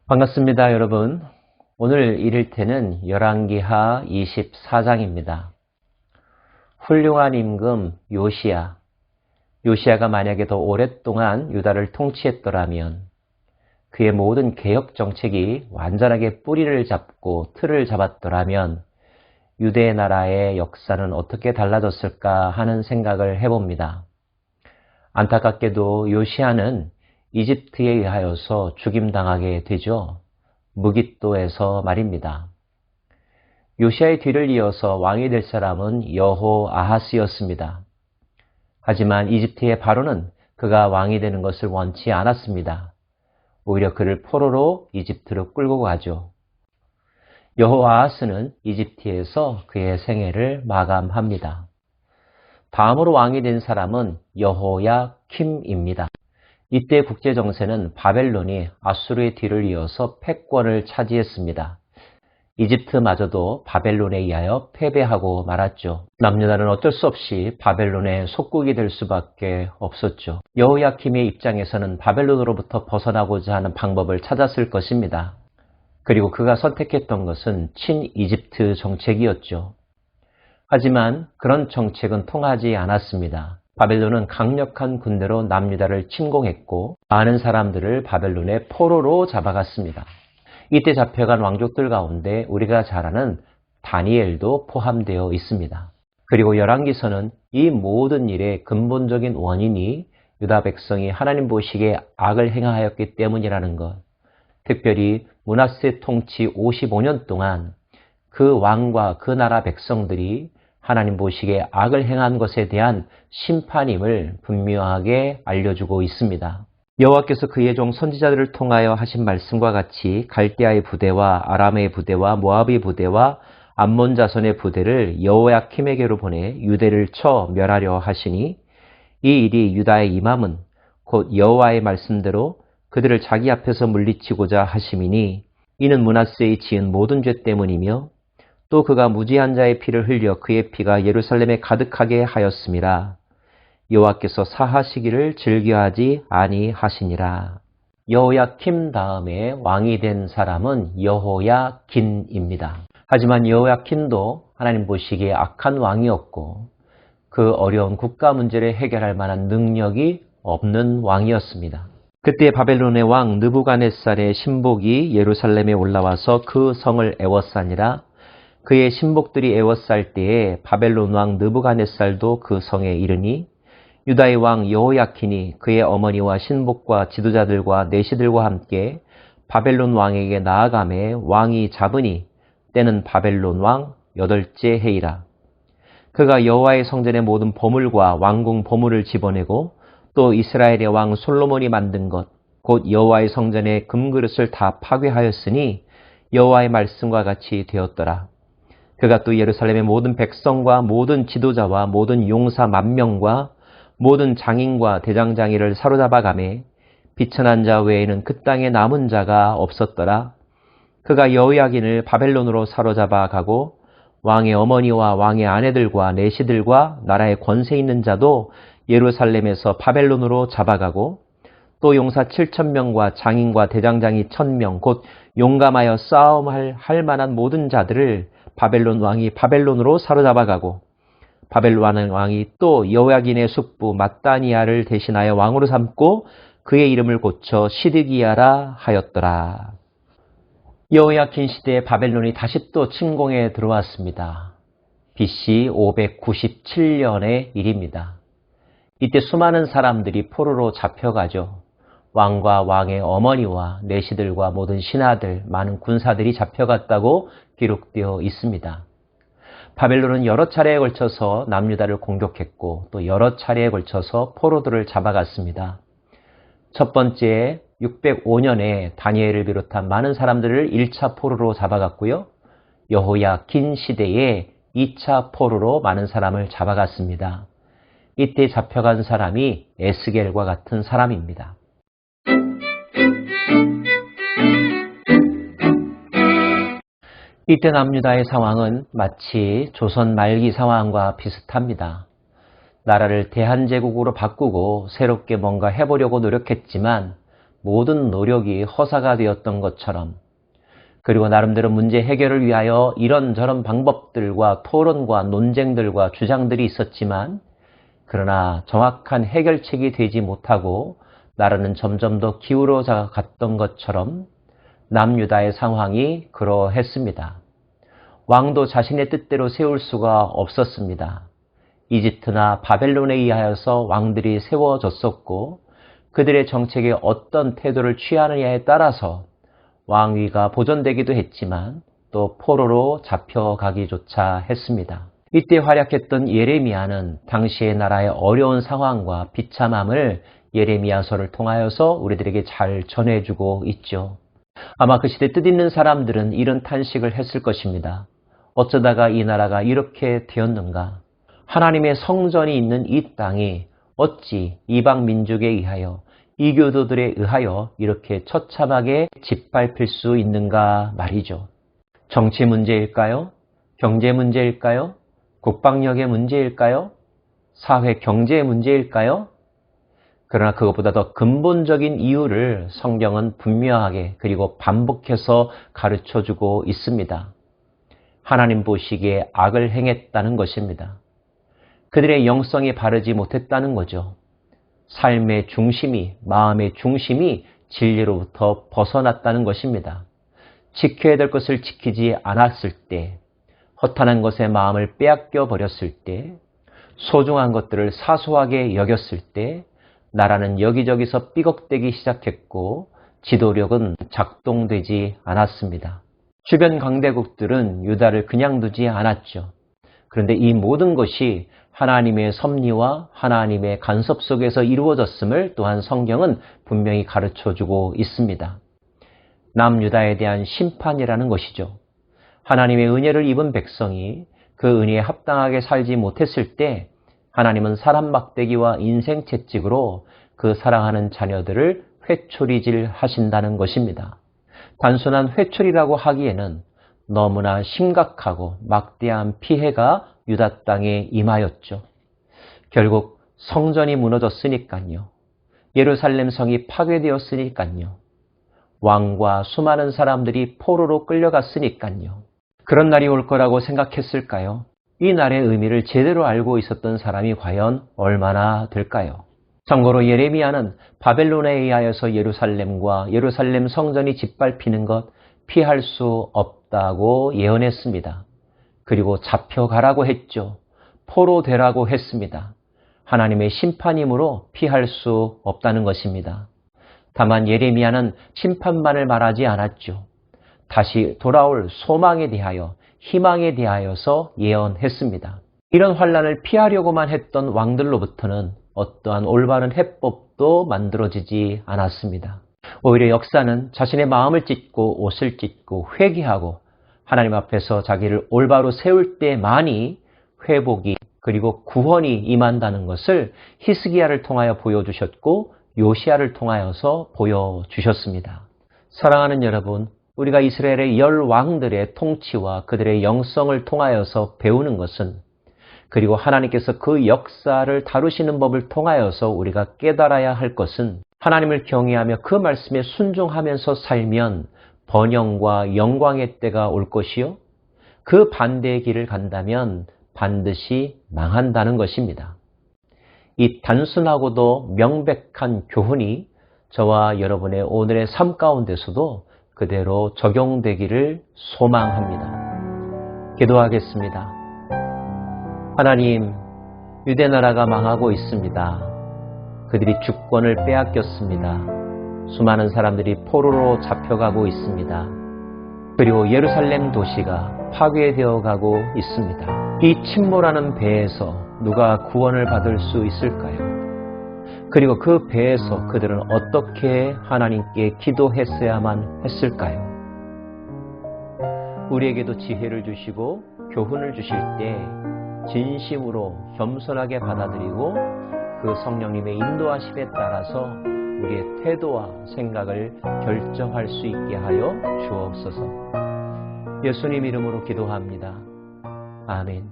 반갑습니다, 여러분. 오늘 읽을 때는 열왕기하 24장입니다. 훌륭한 임금 요시야. 요시야가 만약에 더 오랫동안 유다를 통치했더라면 그의 모든 개혁 정책이 완전하게 뿌리를 잡고 틀을 잡았더라면 유대 나라의 역사는 어떻게 달라졌을까 하는 생각을 해봅니다. 안타깝게도 요시야는 이집트에 의하여서 죽임당하게 되죠. 무깃도에서 말입니다. 요시야의 뒤를 이어서 왕이 될 사람은 여호아하스였습니다. 하지만 이집트의 바로는 그가 왕이 되는 것을 원치 않았습니다. 오히려 그를 포로로 이집트로 끌고 가죠. 여호아하스는 이집트에서 그의 생애를 마감합니다. 다음으로 왕이 된 사람은 여호야킴입니다. 이때 국제정세는 바벨론이 아수르의 뒤를 이어서 패권을 차지했습니다. 이집트마저도 바벨론에 의하여 패배하고 말았죠. 남유다는 어쩔 수 없이 바벨론의 속국이 될 수밖에 없었죠. 여호야킴의 입장에서는 바벨론으로부터 벗어나고자 하는 방법을 찾았을 것입니다. 그리고 그가 선택했던 것은 친이집트 정책이었죠. 하지만 그런 정책은 통하지 않았습니다. 바벨론은 강력한 군대로 남유다를 침공했고 많은 사람들을 바벨론의 포로로 잡아갔습니다. 이때 잡혀간 왕족들 가운데 우리가 잘 아는 다니엘도 포함되어 있습니다. 그리고 열왕기서는 이 모든 일의 근본적인 원인이 유다 백성이 하나님 보시기에 악을 행하였기 때문이라는 것, 특별히 므낫세 통치 55년 동안 그 왕과 그 나라 백성들이 하나님 보시기에 악을 행한 것에 대한 심판임을 분명하게 알려주고 있습니다. 여호와께서 그의 종 선지자들을 통하여 하신 말씀과 같이 갈대아의 부대와 아람의 부대와 모압의 부대와 암몬 자손의 부대를 여호야킴에게로 보내 유대를 쳐 멸하려 하시니 이 일이 유다의 임함은 곧 여호와의 말씀대로 그들을 자기 앞에서 물리치고자 하심이니 이는 므낫세의 지은 모든 죄 때문이며 또 그가 무지한 자의 피를 흘려 그의 피가 예루살렘에 가득하게 하였음이라. 여호와께서 사하시기를 즐겨하지 아니하시니라. 여호야킴 다음에 왕이 된 사람은 여호야긴입니다. 하지만 여호야긴도 하나님 보시기에 악한 왕이었고 그 어려운 국가 문제를 해결할 만한 능력이 없는 왕이었습니다. 그때 바벨론의 왕 느부갓네살의 신복이 예루살렘에 올라와서 그 성을 애워싸니라. 그의 신복들이 애워쌀 때에 바벨론 왕 느부갓네살도 그 성에 이르니 유다의 왕 여호야킨이 그의 어머니와 신복과 지도자들과 내시들과 함께 바벨론 왕에게 나아가매 왕이 잡으니 때는 바벨론 왕 8째 해이라. 그가 여호와의 성전의 모든 보물과 왕궁 보물을 집어내고 또 이스라엘의 왕 솔로몬이 만든 것 곧 여호와의 성전의 금그릇을 다 파괴하였으니 여호와의 말씀과 같이 되었더라. 그가 또 예루살렘의 모든 백성과 모든 지도자와 모든 용사 10,000명과 모든 장인과 대장장이를 사로잡아가매 비천한 자 외에는 그 땅에 남은 자가 없었더라. 그가 여호야긴을 바벨론으로 사로잡아 가고 왕의 어머니와 왕의 아내들과 내시들과 나라의 권세 있는 자도 예루살렘에서 바벨론으로 잡아가고 또 용사 7,000명과 장인과 대장장이 1,000명 곧 용감하여 싸움할 만한 모든 자들을 바벨론 왕이 바벨론으로 사로잡아가고 바벨론 왕이 또 여호야긴의 숙부 matthania를 대신하여 왕으로 삼고 그의 이름을 고쳐 시드기야라 하였더라. 여호야긴 시대에 바벨론이 다시 또 침공에 들어왔습니다. BC 597년의 일입니다. 이때 수많은 사람들이 포로로 잡혀가죠. 왕과 왕의 어머니와 내시들과 모든 신하들, 많은 군사들이 잡혀갔다고 기록되어 있습니다. 바벨론은 여러 차례에 걸쳐서 남유다를 공격했고 또 여러 차례에 걸쳐서 포로들을 잡아갔습니다. 첫 번째 605년에 다니엘을 비롯한 많은 사람들을 1차 포로로 잡아갔고요. 여호야긴 시대에 2차 포로로 많은 사람을 잡아갔습니다. 이때 잡혀간 사람이 에스겔과 같은 사람입니다. 이때 남유다의 상황은 마치 조선 말기 상황과 비슷합니다. 나라를 대한제국으로 바꾸고 새롭게 뭔가 해보려고 노력했지만 모든 노력이 허사가 되었던 것처럼, 그리고 나름대로 문제 해결을 위하여 이런저런 방법들과 토론과 논쟁들과 주장들이 있었지만, 그러나 정확한 해결책이 되지 못하고 나라는 점점 더 기울어져 갔던 것처럼 남유다의 상황이 그러했습니다. 왕도 자신의 뜻대로 세울 수가 없었습니다. 이집트나 바벨론에 의하여서 왕들이 세워졌었고, 그들의 정책에 어떤 태도를 취하느냐에 따라서 왕위가 보존되기도 했지만 또 포로로 잡혀가기조차 했습니다. 이때 활약했던 예레미야는 당시의 나라의 어려운 상황과 비참함을 예레미야서를 통하여서 우리들에게 잘 전해주고 있죠. 아마 그 시대 뜻있는 사람들은 이런 탄식을 했을 것입니다. 어쩌다가 이 나라가 이렇게 되었는가? 하나님의 성전이 있는 이 땅이 어찌 이방 민족에 의하여, 이교도들에 의하여 이렇게 처참하게 짓밟힐 수 있는가 말이죠. 정치 문제일까요? 경제 문제일까요? 국방력의 문제일까요? 사회 경제의 문제일까요? 그러나 그것보다 더 근본적인 이유를 성경은 분명하게 그리고 반복해서 가르쳐주고 있습니다. 하나님 보시기에 악을 행했다는 것입니다. 그들의 영성이 바르지 못했다는 거죠. 삶의 중심이, 마음의 중심이 진리로부터 벗어났다는 것입니다. 지켜야 될 것을 지키지 않았을 때, 허탄한 것에 마음을 빼앗겨 버렸을 때, 소중한 것들을 사소하게 여겼을 때, 나라는 여기저기서 삐걱대기 시작했고 지도력은 작동되지 않았습니다. 주변 강대국들은 유다를 그냥 두지 않았죠. 그런데 이 모든 것이 하나님의 섭리와 하나님의 간섭 속에서 이루어졌음을 또한 성경은 분명히 가르쳐주고 있습니다. 남유다에 대한 심판이라는 것이죠. 하나님의 은혜를 입은 백성이 그 은혜에 합당하게 살지 못했을 때 하나님은 사람 막대기와 인생 채찍으로 그 사랑하는 자녀들을 회초리질 하신다는 것입니다. 단순한 회초리라고 하기에는 너무나 심각하고 막대한 피해가 유다 땅에 임하였죠. 결국 성전이 무너졌으니까요. 예루살렘 성이 파괴되었으니까요. 왕과 수많은 사람들이 포로로 끌려갔으니까요. 그런 날이 올 거라고 생각했을까요? 이 날의 의미를 제대로 알고 있었던 사람이 과연 얼마나 될까요? 참고로 예레미야는 바벨론에 의하여서 예루살렘과 예루살렘 성전이 짓밟히는 것 피할 수 없다고 예언했습니다. 그리고 잡혀가라고 했죠. 포로되라고 했습니다. 하나님의 심판이므로 피할 수 없다는 것입니다. 다만 예레미야는 심판만을 말하지 않았죠. 다시 돌아올 소망에 대하여, 희망에 대하여서 예언했습니다. 이런 환란을 피하려고만 했던 왕들로부터는 어떠한 올바른 해법도 만들어지지 않았습니다. 오히려 역사는 자신의 마음을 찢고 옷을 찢고 회개하고 하나님 앞에서 자기를 올바로 세울 때만이 회복이 그리고 구원이 임한다는 것을 히스기야를 통하여 보여주셨고 요시야를 통하여서 보여주셨습니다. 사랑하는 여러분, 우리가 이스라엘의 10왕들의 통치와 그들의 영성을 통하여서 배우는 것은, 그리고 하나님께서 그 역사를 다루시는 법을 통하여서 우리가 깨달아야 할 것은, 하나님을 경외하며 그 말씀에 순종하면서 살면 번영과 영광의 때가 올 것이요, 그 반대의 길을 간다면 반드시 망한다는 것입니다. 이 단순하고도 명백한 교훈이 저와 여러분의 오늘의 삶 가운데서도 그대로 적용되기를 소망합니다. 기도하겠습니다. 하나님, 유대 나라가 망하고 있습니다. 그들이 주권을 빼앗겼습니다. 수많은 사람들이 포로로 잡혀가고 있습니다. 그리고 예루살렘 도시가 파괴되어 가고 있습니다. 이 침몰하는 배에서 누가 구원을 받을 수 있을까요? 그리고 그 배에서 그들은 어떻게 하나님께 기도했어야만 했을까요? 우리에게도 지혜를 주시고 교훈을 주실 때 진심으로 겸손하게 받아들이고 그 성령님의 인도하심에 따라서 우리의 태도와 생각을 결정할 수 있게 하여 주옵소서. 예수님 이름으로 기도합니다. 아멘.